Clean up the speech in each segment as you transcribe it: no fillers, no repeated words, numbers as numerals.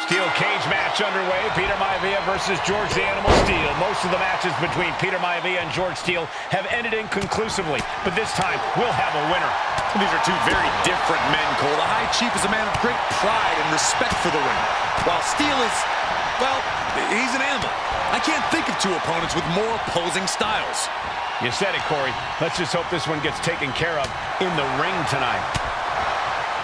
Steel cage match underway. Peter Maivia versus George the Animal Steele. Most of the matches between Peter Maivia and George Steele have ended inconclusively, but this time we'll have a winner. These are two very different men, Cole. The High Chief is a man of great pride and respect for the ring, while Steele is, well, he's an animal. I can't think of two opponents with more opposing styles. You said it, Corey. Let's just hope this one gets taken care of in the ring tonight.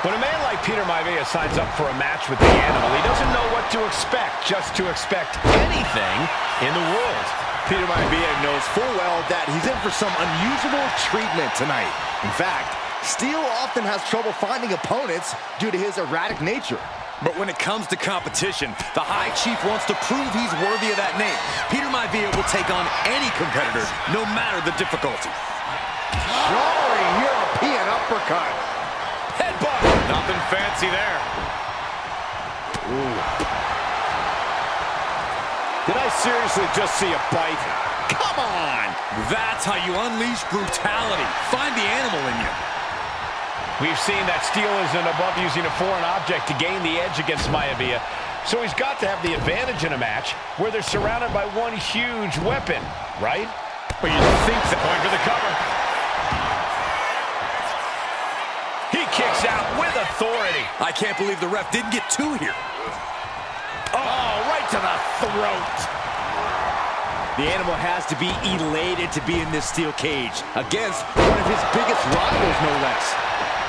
When a man like Peter Maivia signs up for a match with the Animal, he doesn't know what to expect, just to expect anything in the world. Peter Maivia knows full well that he's in for some unusual treatment tonight. In fact, Steele often has trouble finding opponents due to his erratic nature. But when it comes to competition, the High Chief wants to prove he's worthy of that name. Peter Maivia will take on any competitor, no matter the difficulty. Soaring European uppercut. Headbutt. Nothing fancy there. Ooh. Did I seriously just see a bite? Come on! That's how you unleash brutality. Find the animal in you. We've seen that Steele isn't above using a foreign object to gain the edge against Maivia, so he's got to have the advantage in a match where they're surrounded by one huge weapon, right? But you think the point for the cover. He kicks out with authority. I can't believe the ref didn't get two here. Oh, right to the throat. The Animal has to be elated to be in this steel cage against one of his biggest rivals, no less.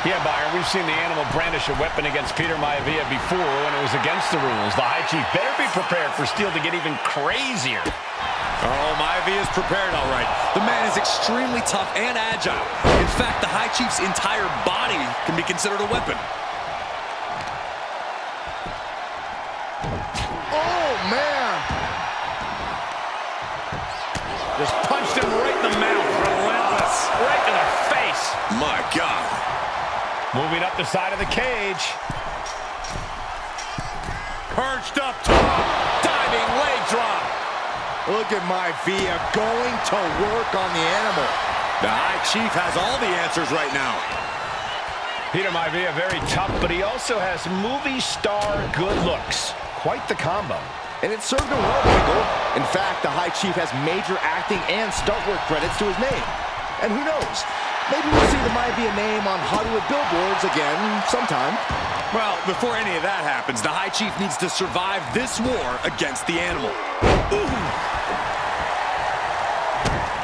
Yeah, Byron, we've seen the Animal brandish a weapon against Peter Maivia before when it was against the rules. The High Chief better be prepared for Steele to get even crazier. Oh, Maivia's prepared, all right. The man is extremely tough and agile. In fact, the High Chief's entire body can be considered a weapon. Oh, man! Just punched him right in the mouth. Relentless. Right in the face. My God. Moving up the side of the cage. Perched up top. Diving leg drop. Look at Maivia going to work on the Animal. The High Chief has all the answers right now. Peter Maivia very tough, but he also has movie star good looks. Quite the combo. And it served him well, Michael. In fact, the High Chief has major acting and stunt work credits to his name. And who knows? Maybe we'll see the Maivia name on Hollywood billboards again sometime. Well, before any of that happens, the High Chief needs to survive this war against the Animal. Ooh.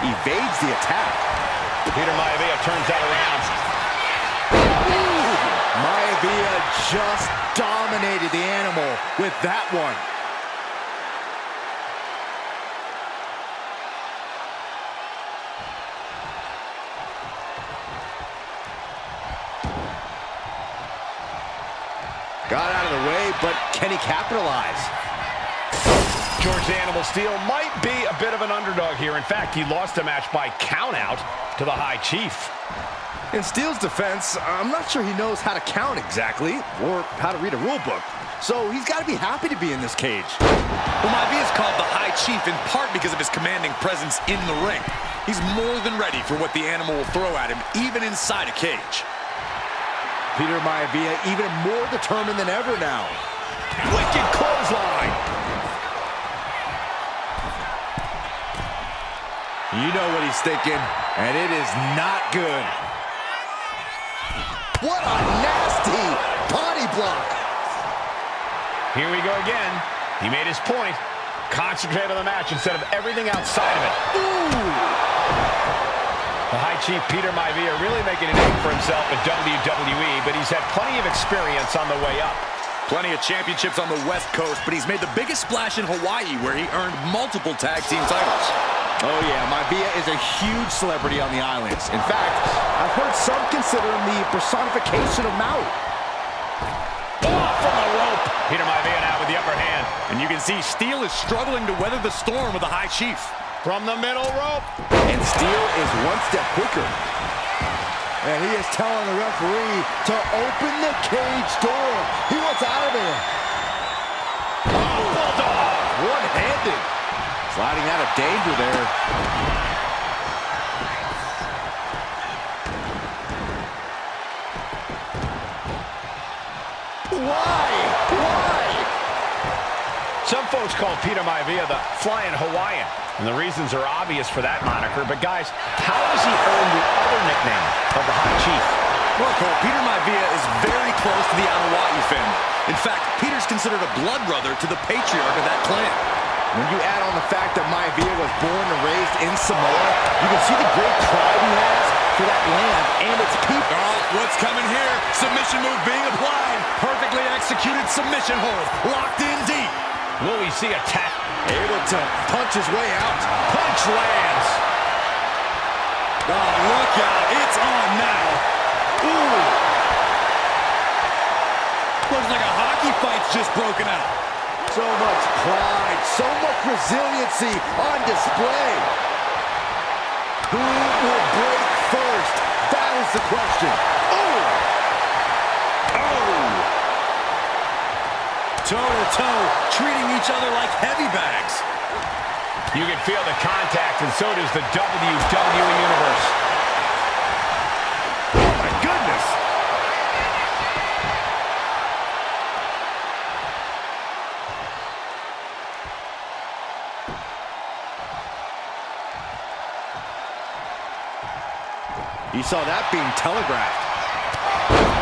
Evades the attack. Peter Maivia turns that around. Ooh. Maivia just dominated the Animal with that one. Got out of the way, but can he capitalize? George the Animal Steele might be a bit of an underdog here. In fact, he lost the match by countout to the High Chief. In Steele's defense, I'm not sure he knows how to count exactly, or how to read a rule book. So he's got to be happy to be in this cage. Well, Maivia is called the High Chief in part because of his commanding presence in the ring. He's more than ready for what the Animal will throw at him, even inside a cage. Peter Maivia even more determined than ever now. Wicked clothesline. You know what he's thinking, and it is not good. What a nasty body block. Here we go again. He made his point. Concentrate on the match instead of everything outside of it. Ooh. The High Chief Peter Maivia really making a name for himself at WWE, but he's had plenty of experience on the way up. Plenty of championships on the West Coast, but he's made the biggest splash in Hawaii, where he earned multiple tag team titles. Oh yeah, Maivia is a huge celebrity on the islands. In fact, I've heard some consider him the personification of Maui. Oh, from the rope. Peter Maivia now with the upper hand. And you can see Steele is struggling to weather the storm with the High Chief. From the middle rope. And Steele is one step quicker. And he is telling the referee to open the cage door. He wants out of there. Oh, bulldog. One-handed. Sliding out of danger there. Why? Why? Some folks call Peter Maivia the Flying Hawaiian, and the reasons are obvious for that moniker. But guys, how does he earn the other nickname of the High Chief? Well, Cole, Peter Maivia is very close to the Anoa'i family. In fact, Peter's considered a blood brother to the patriarch of that clan. When you add on the fact that Maivia was born and raised in Samoa, you can see the great pride he has for that land and its people. Oh, what's coming here? Submission move being applied. Perfectly executed submission hold. Locked in deep. Will we see a tap? Able to punch his way out. Punch lands. Oh, look out. It's on now. Ooh. Looks like a hockey fight's just broken out. So much pride, so much resiliency on display. Who will break first? That is the question. Oh! Oh! Toe-to-toe, treating each other like heavy bags. You can feel the contact, and so does the WWE Universe. Oh my goodness! You saw that being telegraphed.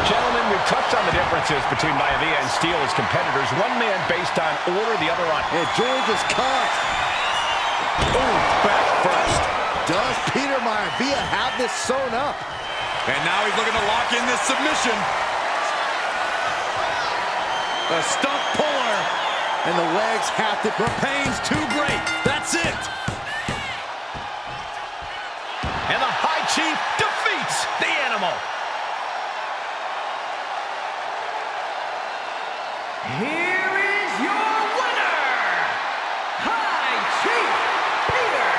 Gentlemen, we've touched on the differences between Maivia and Steele as competitors. One man based on order, the other on... And George is caught. Oh, back first. Does Peter Maivia have this sewn up? And now he's looking to lock in this submission. A stump puller. And the legs have to... The pain's too great. That's it. And the High Chief defeats the animal. Here is your winner, High Chief Peter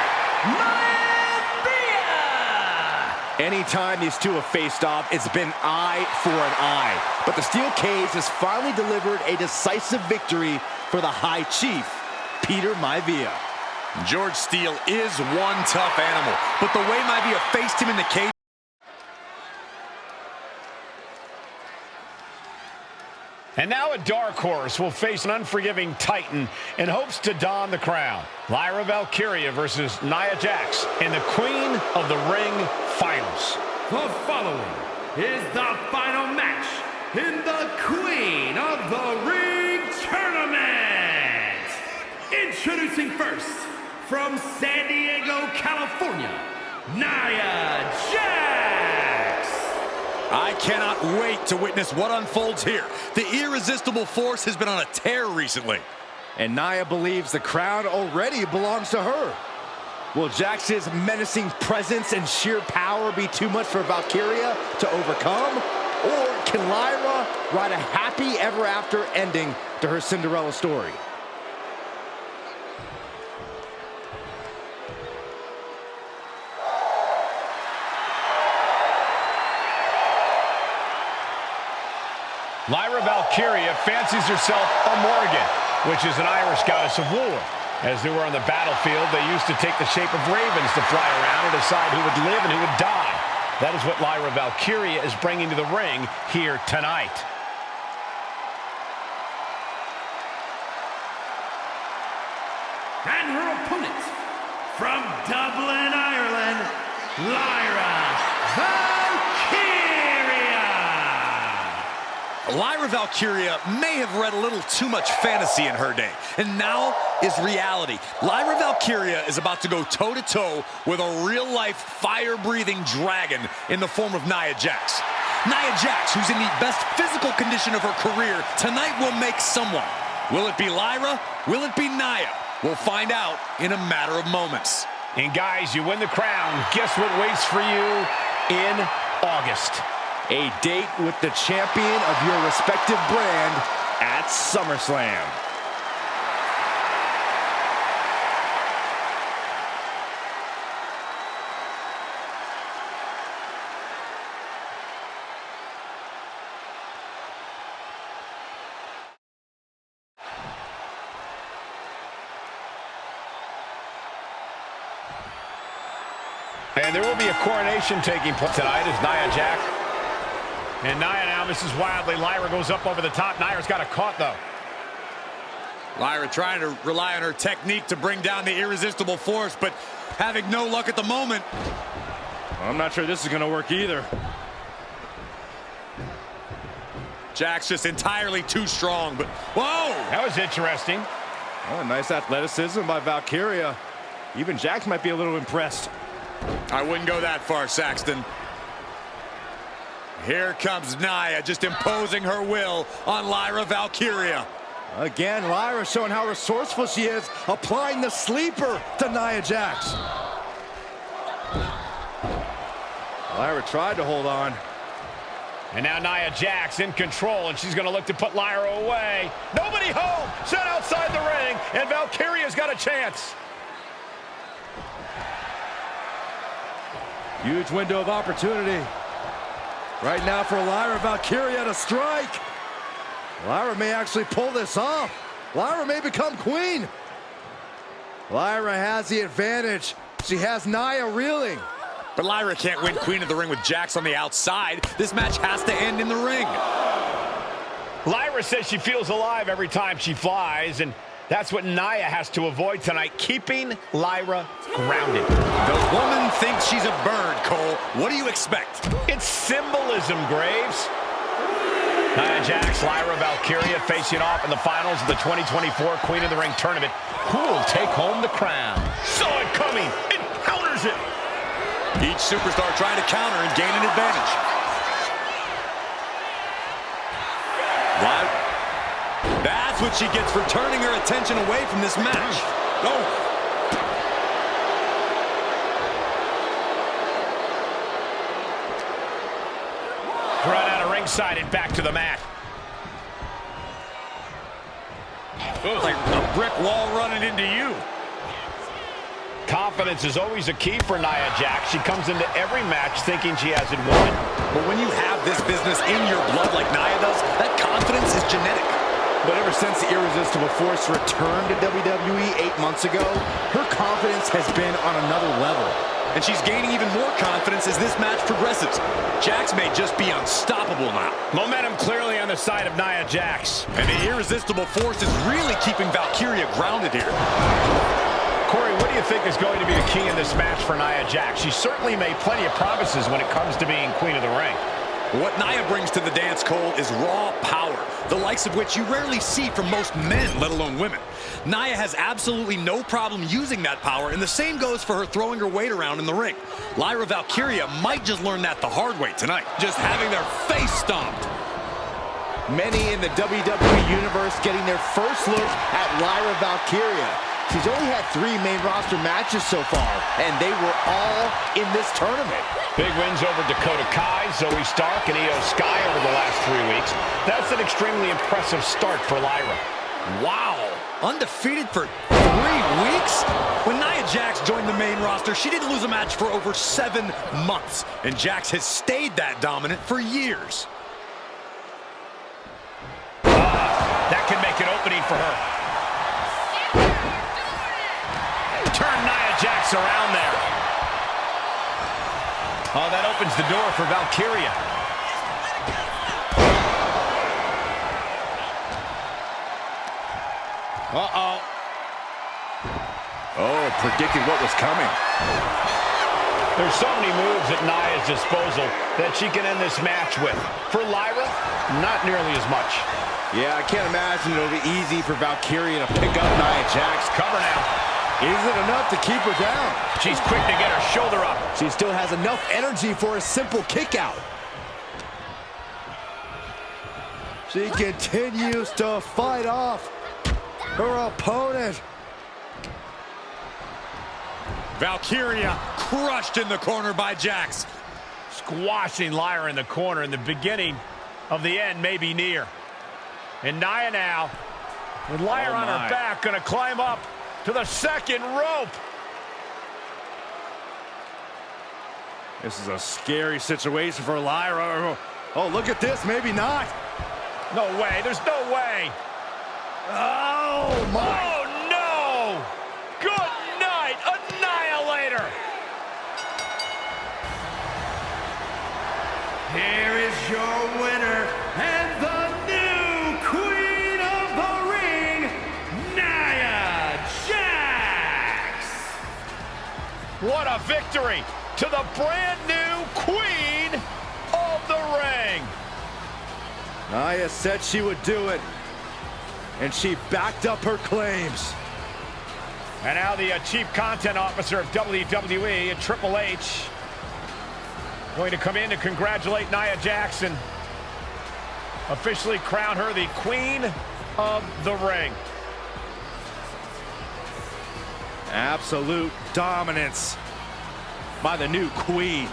Maivia! Anytime these two have faced off, it's been eye for an eye. But the steel cage has finally delivered a decisive victory for the High Chief, Peter Maivia. George Steele is one tough animal, but the way Maivia faced him in the cage. And now a dark horse will face an unforgiving titan in hopes to don the crown. Lyra Valkyria versus Nia Jax in the Queen of the Ring Finals. The following is the final match in the Queen of the Ring Tournament. Introducing first, from San Diego, California, Nia Jax. I cannot wait to witness what unfolds here. The irresistible force has been on a tear recently. And Nia believes the crown already belongs to her. Will Jax's menacing presence and sheer power be too much for Valkyria to overcome? Or can Lyra write a happy ever after ending to her Cinderella story? Lyra Valkyria fancies herself a Morgan, which is an Irish goddess of war. As they were on the battlefield, they used to take the shape of ravens to fly around and decide who would live and who would die. That is what Lyra Valkyria is bringing to the ring here tonight. And her opponent, from Dublin, Ireland, Lyra Valkyria. Lyra Valkyria may have read a little too much fantasy in her day, and now is reality. Lyra Valkyria is about to go toe-to-toe with a real-life, fire-breathing dragon in the form of Nia Jax. Nia Jax, who's in the best physical condition of her career, tonight will make someone. Will it be Lyra? Will it be Nia? We'll find out in a matter of moments. And guys, you win the crown. Guess what waits for you in August? A date with the champion of your respective brand at SummerSlam. And there will be a coronation taking place tonight as Nia Jax And Nia now misses wildly. Lyra goes up over the top. Nia's got a caught, though. Lyra trying to rely on her technique to bring down the irresistible force, but having no luck at the moment. I'm not sure this is going to work either. Jax just entirely too strong, but whoa! That was interesting. Oh, nice athleticism by Valkyria. Even Jax might be a little impressed. I wouldn't go that far, Saxton. Here comes Nia, just imposing her will on Lyra Valkyria. Again, Lyra showing how resourceful she is, applying the sleeper to Nia Jax. Lyra tried to hold on. And now Nia Jax in control, and she's going to look to put Lyra away. Nobody home! Set outside the ring, and Valkyria's got a chance. Huge window of opportunity. Right now for Lyra Valkyria to strike. Lyra may actually pull this off. Lyra may become queen. Lyra has the advantage. She has Nia reeling. But Lyra can't win Queen of the Ring with Jax on the outside. This match has to end in the ring. Lyra says she feels alive every time she flies, and that's what Nia has to avoid tonight, keeping Lyra grounded. The woman thinks she's a bird, Cole. What do you expect? It's symbolism, Graves. Nia Jax, Lyra Valkyria facing off in the finals of the 2024 Queen of the Ring tournament. Who will take home the crown? Saw it coming and counters it. Each superstar trying to counter and gain an advantage. That's what she gets for turning her attention away from this match. Oh. Run out of ringside and back to the mat. It's like a brick wall running into you. Confidence is always a key for Nia Jax. She comes into every match thinking she has it won. But when you have this business in your blood like Nia does, that confidence is genetic. But ever since the irresistible force returned to WWE 8 months ago, her confidence has been on another level. And she's gaining even more confidence as this match progresses. Jax may just be unstoppable now. Momentum clearly on the side of Nia Jax. And the irresistible force is really keeping Valkyria grounded here. Corey, what do you think is going to be the key in this match for Nia Jax? She certainly made plenty of promises when it comes to being Queen of the Ring. What Nia brings to the dance, Cole, is raw power, the likes of which you rarely see from most men, let alone women. Nia has absolutely no problem using that power, and the same goes for her throwing her weight around in the ring. Lyra Valkyria might just learn that the hard way tonight, just having their face stomped. Many in the WWE Universe getting their first look at Lyra Valkyria. She's only had 3 main roster matches so far, and they were all in this tournament. Big wins over Dakota Kai, Zoe Stark, and Io Sky over the last 3 weeks. That's an extremely impressive start for Lyra. Wow, undefeated for 3 weeks? When Nia Jax joined the main roster, she didn't lose a match for over 7 months, and Jax has stayed that dominant for years. That can make an opening for her. Turn Nia Jax around there. Oh, that opens the door for Valkyria. Uh-oh. Oh, predicted what was coming. There's so many moves at Nia's disposal that she can end this match with. For Lyra, not nearly as much. Yeah, I can't imagine it'll be easy for Valkyria to pick up Nia Jax. Cover now. Is it enough to keep her down? She's quick to get her shoulder up. She still has enough energy for a simple kick out. She continues to fight off her opponent. Valkyria crushed in the corner by Jax. Squashing Lyra in the corner, and the beginning of the end may be near. And Nia now, with Lyra on her back, gonna climb up to the second rope. This is a scary situation for Lyra. Oh, look at this, maybe not. No way, there's no way. Oh, my. Oh, no! Good night, Annihilator! Here is your winner and the new Queen of the Ring, Nia Jax! What a victory to the brand new Queen of the Ring! Nia said she would do it, and she backed up her claims. And now the Chief Content Officer of WWE, Triple H, going to come in to congratulate Nia Jax, officially crown her the Queen of the Ring. Absolute dominance by the new Queen.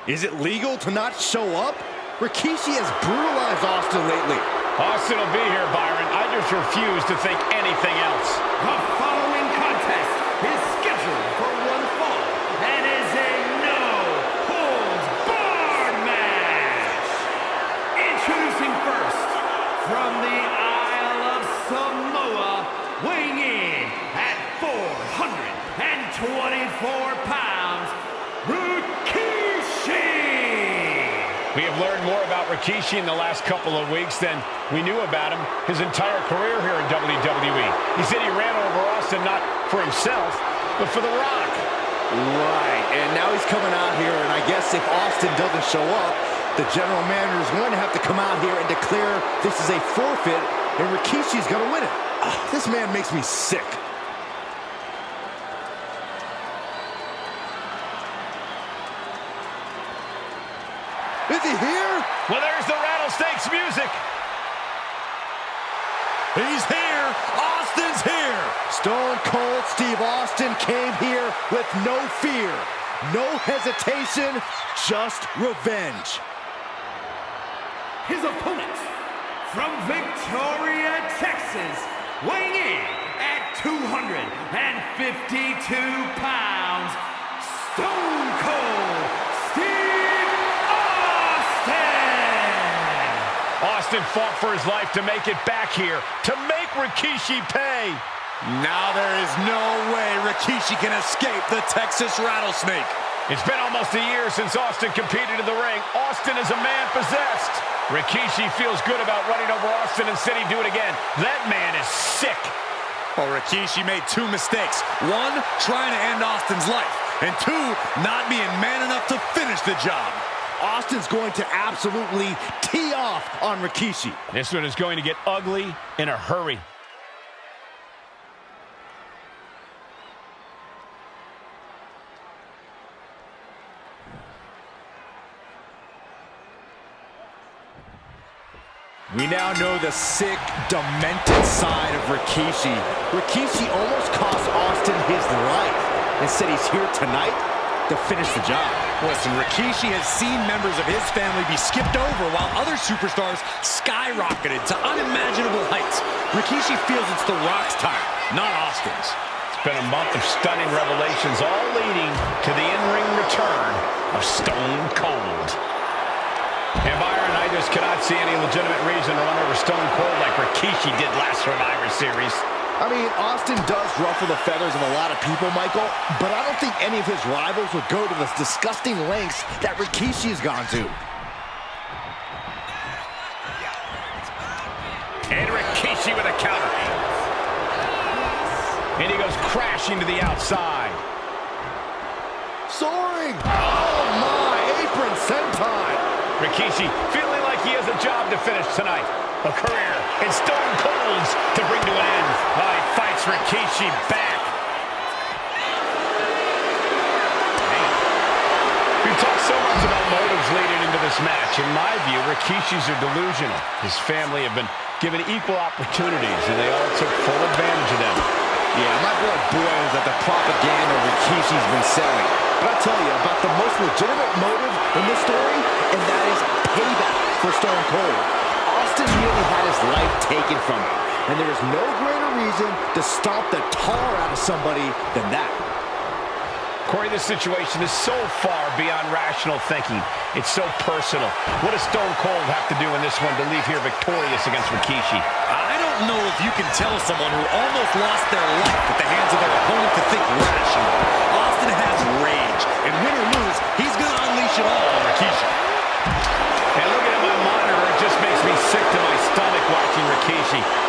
Is it legal to not show up? Rikishi has brutalized Austin lately. Austin will be here, Byron. I just refuse to think anything else. The following contest is scheduled for one fall and is a no-holds-barred match. Introducing first, from the Isle of Samoa, weighing in at 424 pounds, Rikishi! We have learned more about Rikishi in the last couple of weeks than we knew about him his entire career here in WWE. He said he ran over Austin not for himself, but for The Rock. Right, and now he's coming out here, and I guess if Austin doesn't show up, the general manager is going to have to come out here and declare this is a forfeit, and Rikishi's going to win it. This man makes me sick. Is he here? Well, there's the Rattlesnakes music. He's here. Austin's here. Stone Cold Steve Austin came here with no fear, no hesitation, just revenge. His opponent, from Victoria, Texas, weighing in at 252 pounds, Stone Cold Steve Austin! Austin fought for his life to make it back here, to make Rikishi pay. Now there is no way Rikishi can escape the Texas Rattlesnake. It's been almost a year since Austin competed in the ring. Austin is a man possessed. Rikishi feels good about running over Austin and said he'd do it again. That man is sick. Well, Rikishi made two mistakes. One, trying to end Austin's life. And two, not being man enough to finish the job. Austin's going to absolutely tee off on Rikishi. This one is going to get ugly in a hurry. We now know the sick, demented side of Rikishi. Rikishi almost cost Austin his life and said he's here tonight to finish the job. Listen, Rikishi has seen members of his family be skipped over while other superstars skyrocketed to unimaginable heights. Rikishi feels it's The Rock's time, not Austin's. It's been a month of stunning revelations, all leading to the in-ring return of Stone Cold. And Byron, I just cannot see any legitimate reason to run over Stone Cold like Rikishi did last Survivor Series. I mean, Austin does ruffle the feathers of a lot of people, Michael, but I don't think any of his rivals would go to the disgusting lengths that Rikishi has gone to. And Rikishi with a counter. And he goes crashing to the outside. Soaring! Oh my, apron sentai! Rikishi feeling like he has a job to finish tonight. A career in Stone Cold's to bring to an end. He fights Rikishi back. We've talked so much about motives leading into this match. In my view, Rikishi's are delusional. His family have been given equal opportunities, and they all took full advantage of them. Yeah, my blood boils at the propaganda Rikishi's been selling. But I'll tell you about the most legitimate motive in this story, and that is payback for Stone Cold. Austin nearly had his life taken from him, and there is no greater reason to stomp the tar out of somebody than that. Corey, this situation is so far beyond rational thinking. It's so personal. What does Stone Cold have to do in this one to leave here victorious against Rikishi? I don't know if you can tell someone who almost lost their life at the hands of their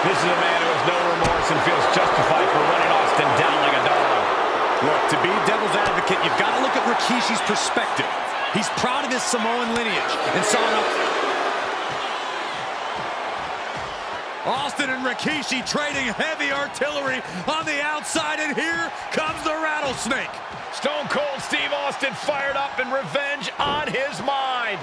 This is a man who has no remorse and feels justified for running Austin down like a dog. Look, to be devil's advocate, you've got to look at Rikishi's perspective. He's proud of his Samoan lineage and saw enough. Austin and Rikishi trading heavy artillery on the outside, and here comes the rattlesnake. Stone Cold Steve Austin fired up and revenge on his mind.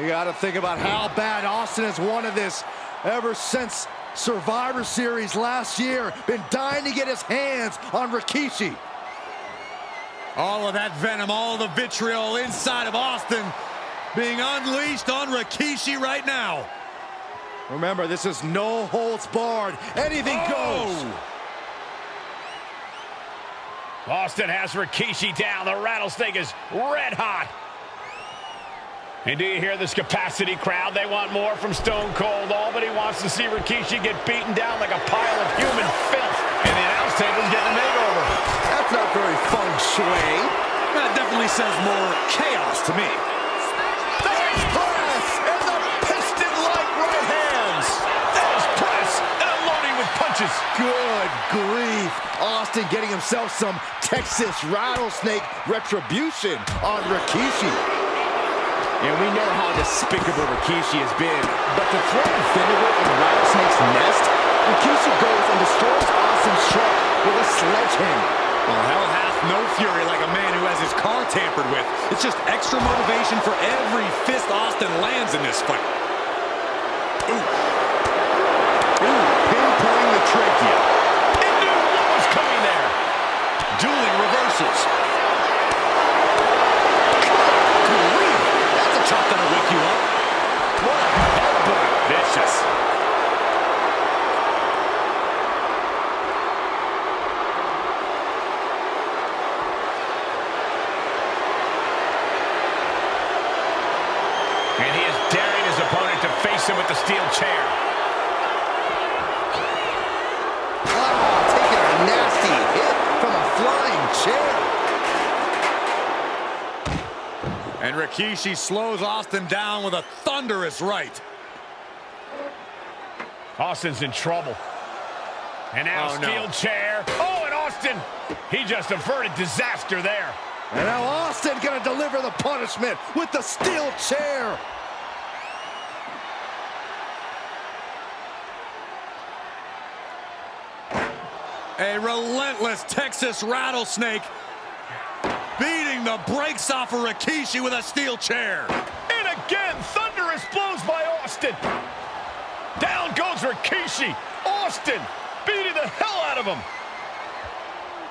You got to think about how bad Austin has wanted this ever since Survivor Series last year. Been dying to get his hands on Rikishi. All of that venom, all the vitriol inside of Austin being unleashed on Rikishi right now. Remember, this is no holds barred. Anything goes. Austin has Rikishi down. The rattlesnake is red hot. And do you hear this capacity crowd? They want more from Stone Cold. Albany wants to see Rikishi get beaten down like a pile of human filth. And the announce table's getting a makeover. That's not very feng shui. That definitely says more chaos to me. Face press and the piston-like right hands. Face press and unloading with punches. Good grief. Austin getting himself some Texas rattlesnake retribution on Rikishi. And we know how despicable Rikishi has been. But to throw vinegar in Rattlesnake's nest, Rikishi goes and destroys Austin's truck with a sledgehammer. Well, hell hath no fury like a man who has his car tampered with. It's just extra motivation for every fist Austin lands in this fight. Ooh. Ooh, pinpointing the trachea. He knew what was coming there. Dueling reversals. Chop that'll wake you up. What a headbutt. Vicious. And he is daring his opponent to face him with the steel chair. Wow, taking a nasty hit from a flying chair. And Rikishi slows Austin down with a thunderous right. Austin's in trouble. And now steel chair. Oh, and Austin, he just averted disaster there. And now Austin gonna deliver the punishment with the steel chair. A relentless Texas rattlesnake beating the brakes off of Rikishi with a steel chair. And again, thunderous blows by Austin. Down goes Rikishi. Austin beating the hell out of him.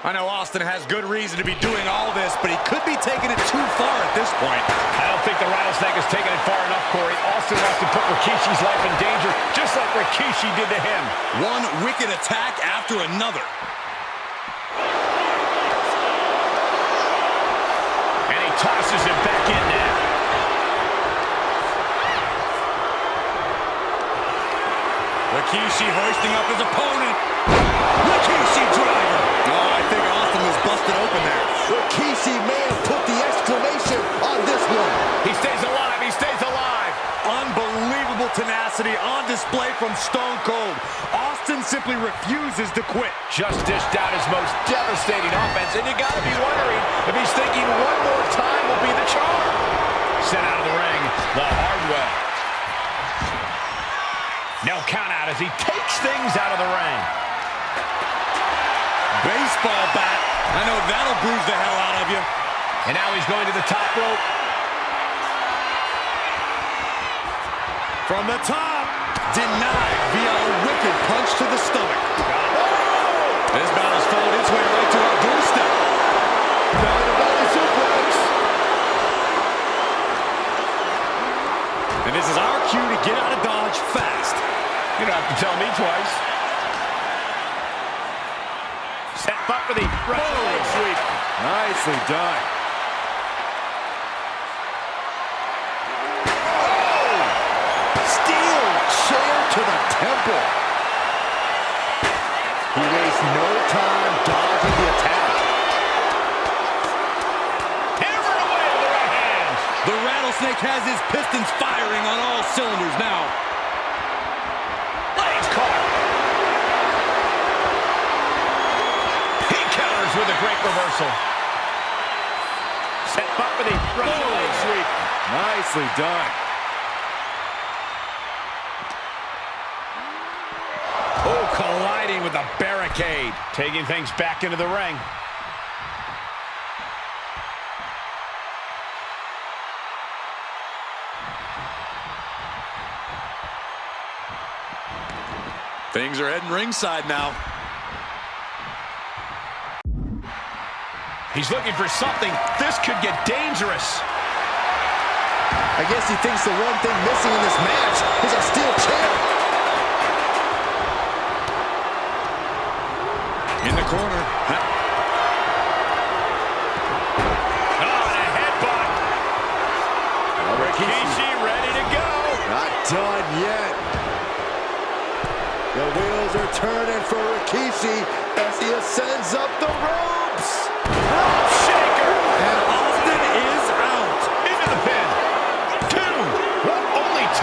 I know Austin has good reason to be doing all this, but he could be taking it too far at this point. I don't think the rattlesnake has taken it far enough, Corey. Austin wants to put Rikishi's life in danger, just like Rikishi did to him. One wicked attack after another. And he tosses him back in now. Rikishi hoisting up his opponent. Rikishi driver. Oh, I think Austin was busted open there. Rikishi may have put the exclamation on this one. He stays alive. He stays alive. Unbelievable tenacity on display from Stone Cold. Austin simply refuses to quit. Just dished out his most devastating offense, and you got to be wondering if he's thinking one more time will be the charm. Sent out of the ring the hard way. No count out as he takes things out of the ring. Baseball bat. I know that'll bruise the hell out of you. And now he's going to the top rope. From the top. Denied via a wicked punch to the stomach. This battle's followed its way right to our doorstep. Belly suplex. And this is our cue to get out of Dodge fast. You don't have to tell me twice. Set up for the Russian leg sweep. Nicely done. Steel chair to the temple. He wastes no time dodging the attack. Hammered away with the right hand. The rattlesnake has his pistons firing on all cylinders now. Legs caught. with a great reversal. Set up for the Russian leg sweep. Nicely done. Oh, colliding with a barricade. Taking things back into the ring. Things are heading ringside now. He's looking for something. This could get dangerous. I guess he thinks the one thing missing in this match is a steel chair. In the corner. Oh, and a headbutt. Rikishi ready to go. Not done yet. The wheels are turning for Rikishi as he ascends up the ropes. Rope shaker. And Austin is out. Into the pin. 2. What? Only 2?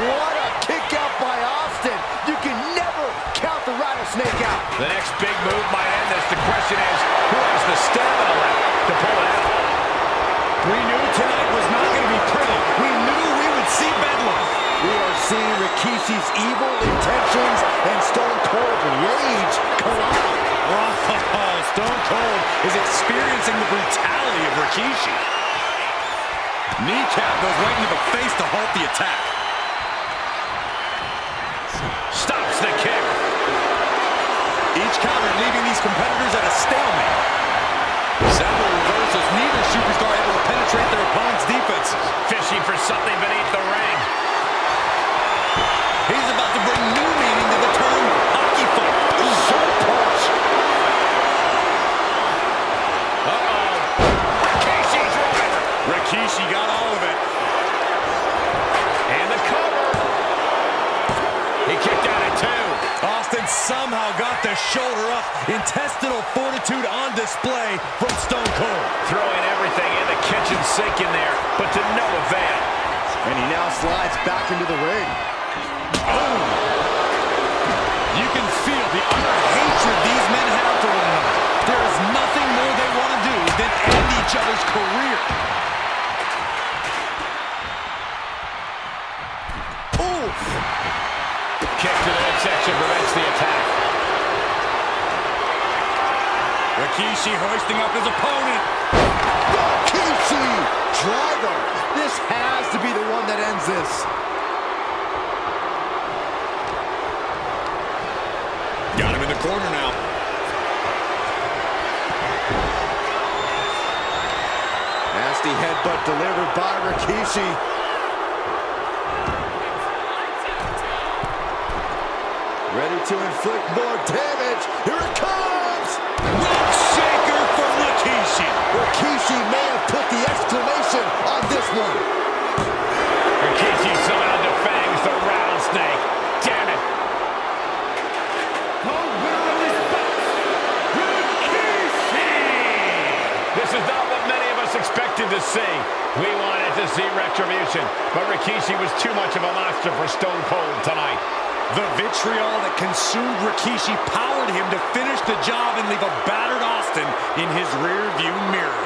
What a kick out by Austin. You can never count the rattlesnake out. The next big move might end this. The question is, who has the stamina left to pull it out? We knew tonight was not going to be pretty. We knew we would see bedlam. We are seeing Rikishi's evil intentions and Stone Cold's rage collide. Oh, Stone Cold is experiencing the brutality of Rikishi. Kneecap goes right into the face to halt the attack. Stops the kick. Each counter leaving these competitors at a stalemate. Several reversals, neither superstar able to penetrate their opponent's defenses. Fishing for something beneath the ring. He's about to bring new meaning to the term hockey fight. Short punch. Uh-oh. Rikishi's driver. Rikishi got all of it. And the cover. He kicked out at 2. Austin somehow got the shoulder up. Intestinal fortitude on display from Stone Cold. Throwing everything in the kitchen sink in there, but to no avail. And he now slides back into the ring. Oh! You can feel the utter hatred these men have for one another. There is nothing more they want to do than end each other's career. Oof! Kick to the midsection prevents the attack. Rikishi hoisting up his opponent. Rikishi! Driver! This has to be the one that ends this. Got him in the corner now. Nasty headbutt delivered by Rikishi. Ready to inflict more damage. Here it comes! Rope shaker from Rikishi. Rikishi may have put the exclamation on this one. Rikishi somehow defangs the rattlesnake. Damn it. The winner of this bout, Rikishi! This is not what many of us expected to see. We wanted to see retribution, but Rikishi was too much of a monster for Stone Cold tonight. The vitriol that consumed Rikishi powered him to finish the job and leave a battered Austin in his rear-view mirror.